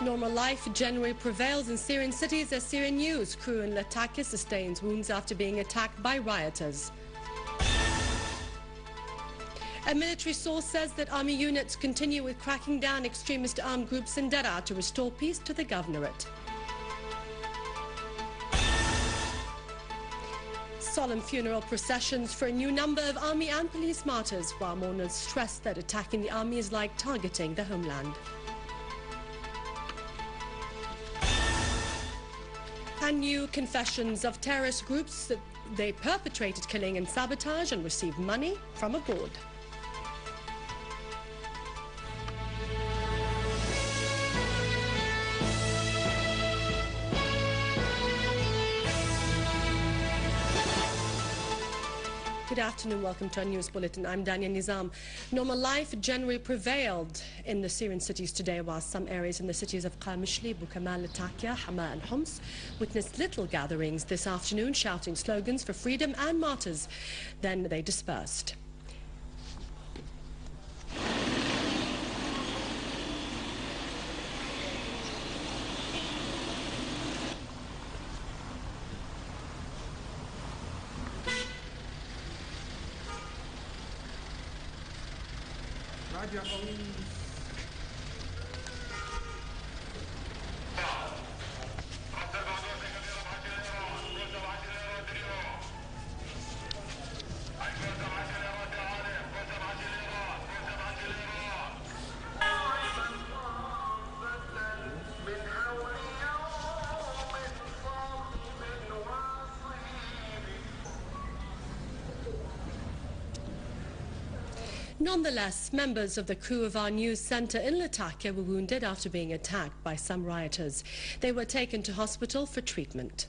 Normal life generally prevails in Syrian cities as Syrian news. Crew in Latakia sustains wounds after being attacked by rioters. A military source says that army units continue with cracking down extremist armed groups in Daraa to restore peace to the governorate. Solemn funeral processions for a new number of army and police martyrs, while mourners stress that attacking the army is like targeting the homeland. And new confessions of terrorist groups that they perpetrated killing and sabotage and received money from abroad. Good afternoon, welcome to our news bulletin. I'm Dania Nizam. Normal life generally prevailed in the Syrian cities today, while some areas in the cities of Qamishli, Bukamal, Latakia, Hama and Homs witnessed little gatherings this afternoon, shouting slogans for freedom and martyrs. Then they dispersed. Nonetheless, members of the crew of our news centre in Latakia were wounded after being attacked by some rioters. They were taken to hospital for treatment.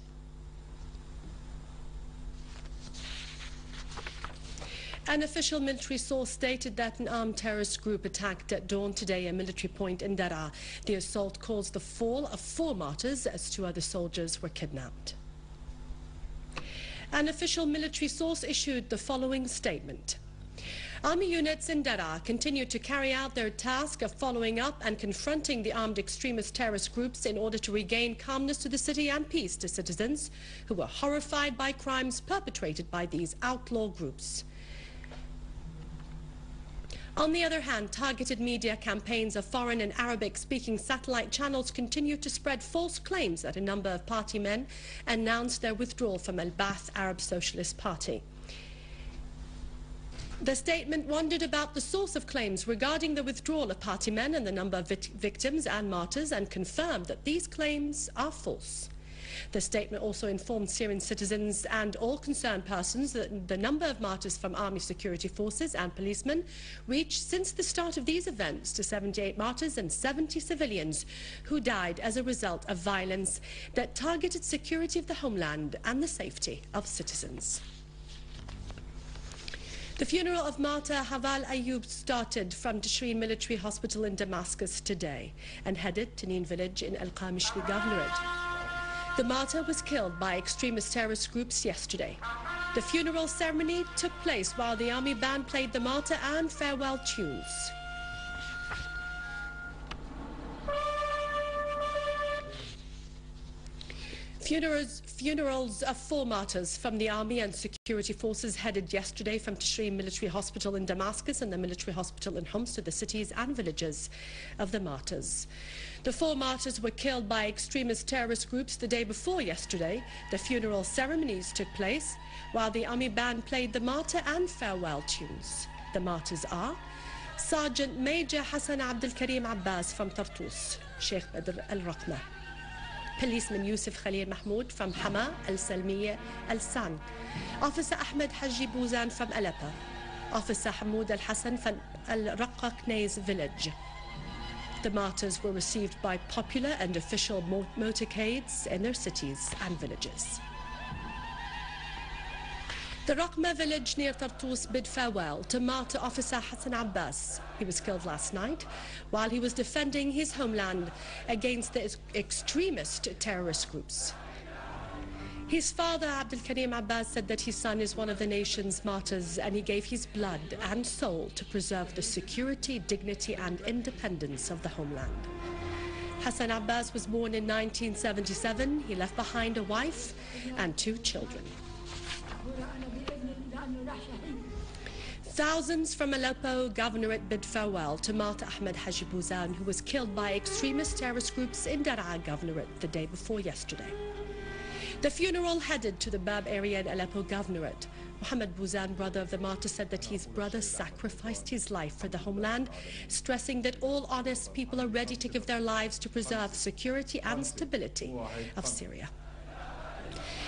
An official military source stated that an armed terrorist group attacked at dawn today a military point in Daraa. The assault caused the fall of 4 martyrs as 2 other soldiers were kidnapped. An official military source issued the following statement. Army units in Daraa continue to carry out their task of following up and confronting the armed extremist terrorist groups in order to regain calmness to the city and peace to citizens who were horrified by crimes perpetrated by these outlaw groups. On the other hand, targeted media campaigns of foreign and Arabic-speaking satellite channels continue to spread false claims that a number of party men announced their withdrawal from Al-Ba'ath Arab Socialist Party. The statement wondered about the source of claims regarding the withdrawal of party men and the number of victims and martyrs, and confirmed that these claims are false. The statement also informed Syrian citizens and all concerned persons that the number of martyrs from army security forces and policemen reached since the start of these events to 78 martyrs and 70 civilians who died as a result of violence that targeted security of the homeland and the safety of citizens. The funeral of martyr Haval Ayoub started from Tishrin Military Hospital in Damascus today and headed to Nin village in Al-Qamishli Governorate. The martyr was killed by extremist terrorist groups yesterday. The funeral ceremony took place while the army band played the martyr and farewell tunes. Funerals of 4 martyrs from the army and security forces headed yesterday from Tishrin Military Hospital in Damascus and the military hospital in Homs to the cities and villages of the martyrs. The 4 martyrs were killed by extremist terrorist groups the day before yesterday. The funeral ceremonies took place while the army band played the martyr and farewell tunes. The martyrs are Sergeant Major Hassan Abdel Karim Abbas from Tartus, Sheikh Badr al-Raqma, Policeman Yusuf Khalil Mahmoud from Hama al-Salmiya al-San, Officer Ahmed Haji Bouzan from Aleppo, Officer Hamoud al-Hassan from al-Raqqa Knez village. The martyrs were received by popular and official motorcades in their cities and villages. The Raqma village near Tartus bid farewell to martyr Officer Hassan Abbas. He was killed last night while he was defending his homeland against the extremist terrorist groups. His father, Abdel Karim Abbas, said that his son is one of the nation's martyrs and he gave his blood and soul to preserve the security, dignity and independence of the homeland. Hassan Abbas was born in 1977. He left behind a wife and 2 children. Thousands from Aleppo Governorate bid farewell to Marta Ahmed Haji Bouzan, who was killed by extremist terrorist groups in Daraa Governorate the day before yesterday. The funeral headed to the Bab area in Aleppo Governorate. Mohammed Bouzan, brother of the martyr, said that his brother sacrificed his life for the homeland, stressing that all honest people are ready to give their lives to preserve security and stability of Syria.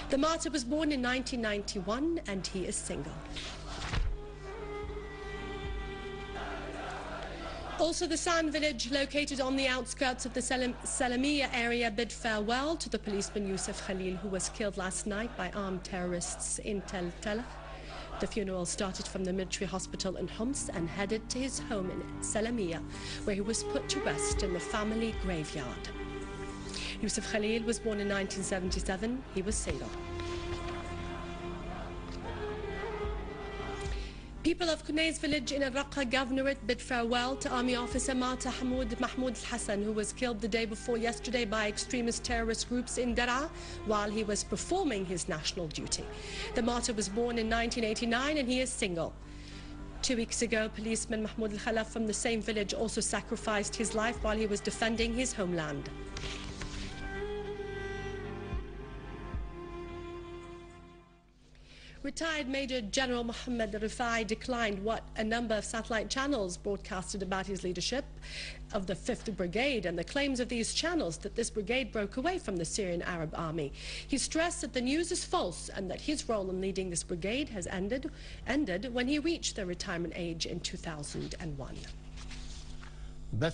The martyr was born in 1991 and he is single. Also, the San village, located on the outskirts of the Salamiya area, bid farewell to the policeman Yusuf Khalil, who was killed last night by armed terrorists in Tel Tel. The funeral started from the military hospital in Homs and headed to his home in Salamiya, where he was put to rest in the family graveyard. Yusuf Khalil was born in 1977. He was single. People of Kunais village in Al-Raqqa Governorate bid farewell to Army officer Marta Mahmoud al-Hassan, who was killed the day before yesterday by extremist terrorist groups in Daraa while he was performing his national duty. The martyr was born in 1989 and he is single. 2 weeks ago, policeman Mahmoud al-Khalaf from the same village also sacrificed his life while he was defending his homeland. Retired Major General Mohammed Rifai declined what a number of satellite channels broadcasted about his leadership of the 5th Brigade and the claims of these channels that this brigade broke away from the Syrian Arab army. He stressed that the news is false and that his role in leading this brigade has ended when he reached the retirement age in 2001. The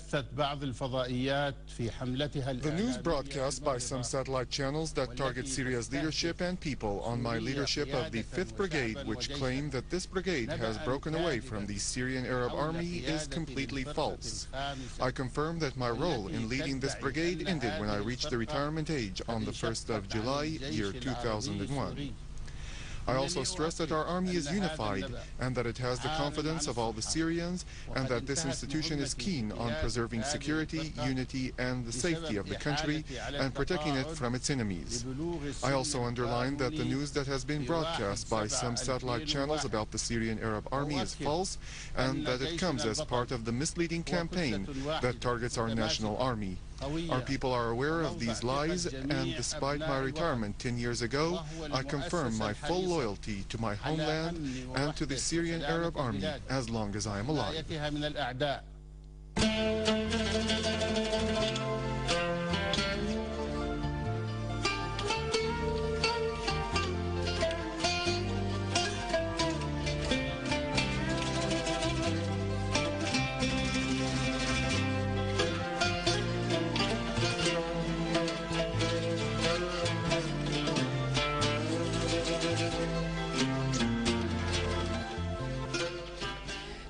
news broadcast by some satellite channels that target Syria's leadership and people on my leadership of the 5th Brigade, which claim that this brigade has broken away from the Syrian Arab army, is completely false. I confirm that my role in leading this brigade ended when I reached the retirement age on the 1st of July, year 2001. I also stress that our army is unified and that it has the confidence of all the Syrians and that this institution is keen on preserving security, unity and the safety of the country and protecting it from its enemies. I also underline that the news that has been broadcast by some satellite channels about the Syrian Arab army is false and that it comes as part of the misleading campaign that targets our national army. Our people are aware of these lies, and despite my retirement 10 years ago, I confirm my full loyalty to my homeland and to the Syrian Arab army as long as I am alive.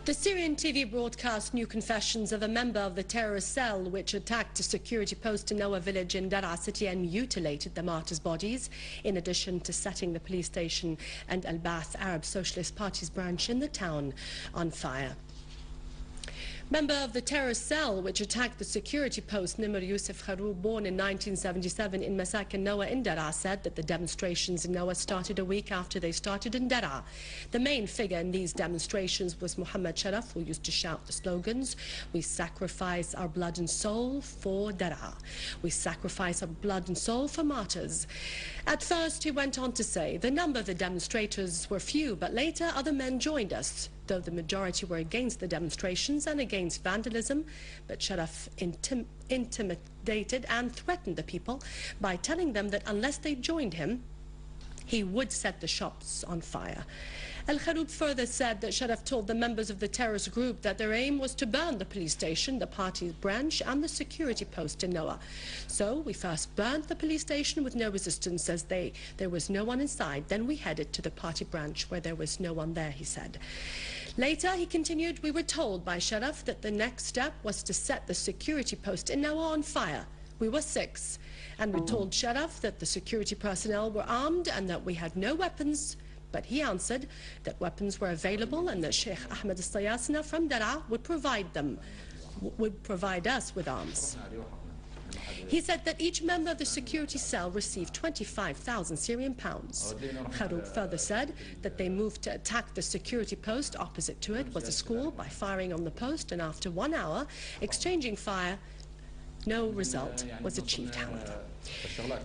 The Syrian TV broadcast new confessions of a member of the terrorist cell which attacked a security post in Noah village in Daraa city and mutilated the martyrs' bodies, in addition to setting the police station and Al-Ba'ath Arab Socialist Party's branch in the town on fire. Member of the terrorist cell which attacked the security post Nimr Yusuf Kharoub, born in 1977 in Masakin Noah in Daraa, said that the demonstrations in Noah started a week after they started in Daraa. The main figure in these demonstrations was Muhammad Sharaf, who used to shout the slogans, "We sacrifice our blood and soul for Daraa. We sacrifice our blood and soul for martyrs." At first, he went on to say, the number of the demonstrators were few, but later other men joined us, though the majority were against the demonstrations and against vandalism. But Sharaf intimidated and threatened the people by telling them that unless they joined him, he would set the shops on fire. Al-Kharoub further said that Sharaf told the members of the terrorist group that their aim was to burn the police station, the party's branch and the security post in Noah. "So we first burned the police station with no resistance as there was no one inside. Then we headed to the party branch where there was no one there," he said. Later, he continued, "We were told by Sharaf that the next step was to set the security post in Noah on fire. We were 6, and we told Sharaf that the security personnel were armed and that we had no weapons. But he answered that weapons were available and that Sheikh Ahmed al-Sayasina from Daraa would provide us with arms." He said that each member of the security cell received 25,000 Syrian pounds. Kharouk further said that they moved to attack the security post. Opposite to it was a school by firing on the post, and after 1 hour exchanging fire, no result was achieved, however.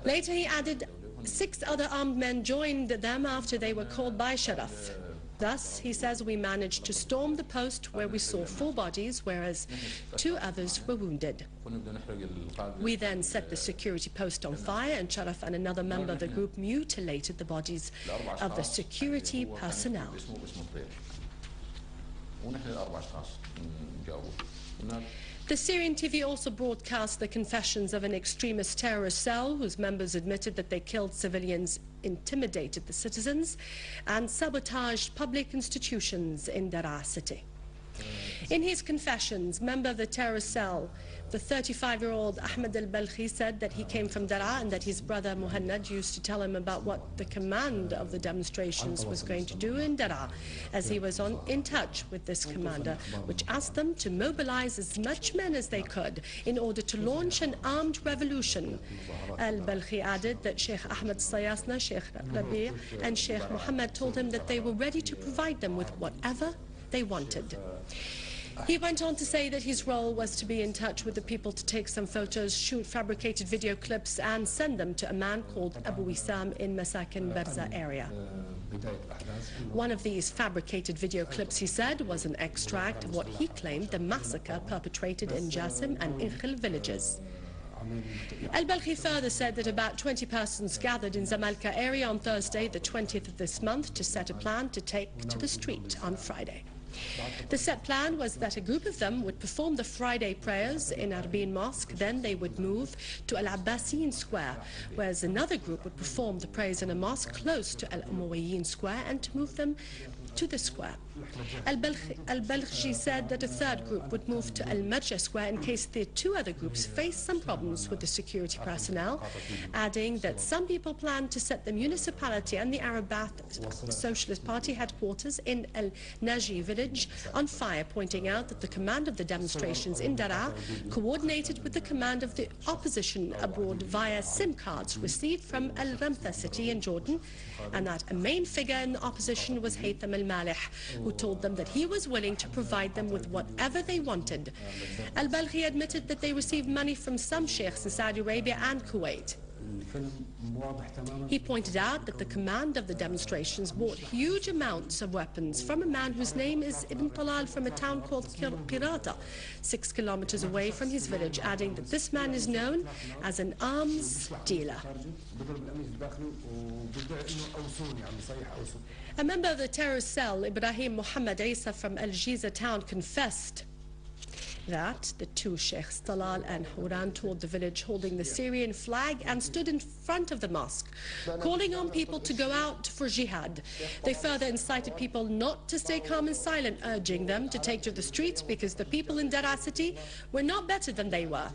Later he added 6 other armed men joined them after they were called by Sharaf. Thus, he says, we managed to storm the post where we saw 4 bodies, whereas 2 others were wounded. We then set the security post on fire, and Sharaf and another member of the group mutilated the bodies of the security personnel. The Syrian TV also broadcast the confessions of an extremist terrorist cell whose members admitted that they killed civilians, intimidated the citizens, and sabotaged public institutions in Daraa city. In his confessions, member of the terrorist cell, the 35-year-old Ahmed al-Balkhi, said that he came from Daraa and that his brother Muhannad used to tell him about what the command of the demonstrations was going to do in Daraa, as he was in touch with this commander, which asked them to mobilize as much men as they could in order to launch an armed revolution. Al-Balkhi added that Sheikh Ahmed Sayasna, Sheikh Rabi' and Sheikh Mohammed told him that they were ready to provide them with whatever they wanted. He went on to say that his role was to be in touch with the people, to take some photos, shoot fabricated video clips, and send them to a man called Abu Wissam in Masakin Barza area. One of these fabricated video clips, he said, was an extract of what he claimed the massacre perpetrated in Jassim and Inkhil villages. Al-Balkhi further said that about 20 persons gathered in Zamalka area on Thursday, the 20th of this month, to set a plan to take to the street on Friday. The set plan was that a group of them would perform the Friday prayers in Arbin Mosque, then they would move to Al-Abbasiyin Square, whereas another group would perform the prayers in a mosque close to Al-Umayyin Square and to move them to the square. Al-Balkhi said that a third group would move to Al-Marja Square in case the 2 other groups faced some problems with the security personnel, adding that some people planned to set the municipality and the Arab Ba'ath Socialist Party headquarters in Al-Naji village on fire, pointing out that the command of the demonstrations in Daraa coordinated with the command of the opposition abroad via SIM cards received from Al-Ramtha city in Jordan, and that a main figure in the opposition was Haytham al-Malih, who told them that he was willing to provide them with whatever they wanted. Al-Balkhi admitted that they received money from some sheikhs in Saudi Arabia and Kuwait. He pointed out that the command of the demonstrations bought huge amounts of weapons from a man whose name is Ibn Talal from a town called Qirata, 6 kilometers away from his village, adding that this man is known as an arms dealer. A member of the terrorist cell, Ibrahim Muhammad Isa from Al Jiza town, confessed that the 2 sheikhs, Talal and Houran, toured the village holding the Syrian flag and stood in front of the mosque, calling on people to go out for jihad. They further incited people not to stay calm and silent, urging them to take to the streets because the people in Daraa city were not better than they were.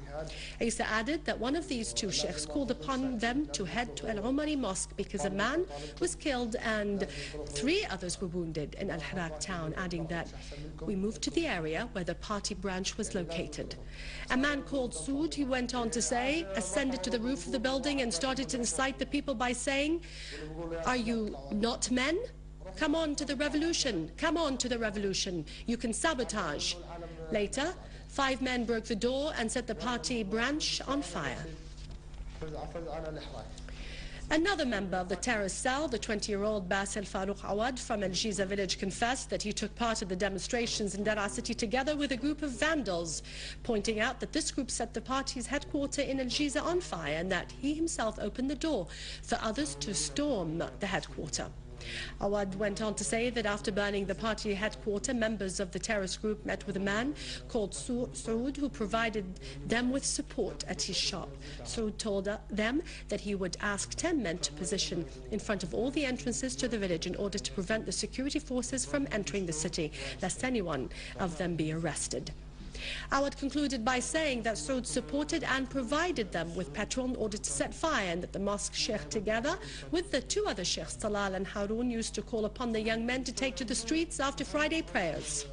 Isa added that one of these 2 sheikhs called upon them to head to Al-Umari Mosque because a man was killed and 3 others were wounded in Al-Harak town, adding that we moved to the area where the party branch was located. A man called Sood, he went on to say, ascended to the roof of the building and started to incite the people by saying, "Are you not men? Come on to the revolution, come on to the revolution, you can sabotage." Later, 5 men broke the door and set the party branch on fire. Another member of the terrorist cell, the 20-year-old Basil Farouk Awad from Al Jiza village, confessed that he took part in the demonstrations in Daraa city together with a group of vandals, pointing out that this group set the party's headquarters in Al Jiza on fire and that he himself opened the door for others to storm the headquarters. Awad went on to say that after burning the party headquarters, members of the terrorist group met with a man called Saud, who provided them with support at his shop. Saud told them that he would ask 10 men to position in front of all the entrances to the village in order to prevent the security forces from entering the city, lest any one of them be arrested. Awad concluded by saying that Saud supported and provided them with petrol in order to set fire, and that the mosque sheikh, together with the 2 other sheikhs, Talal and Haroun, used to call upon the young men to take to the streets after Friday prayers.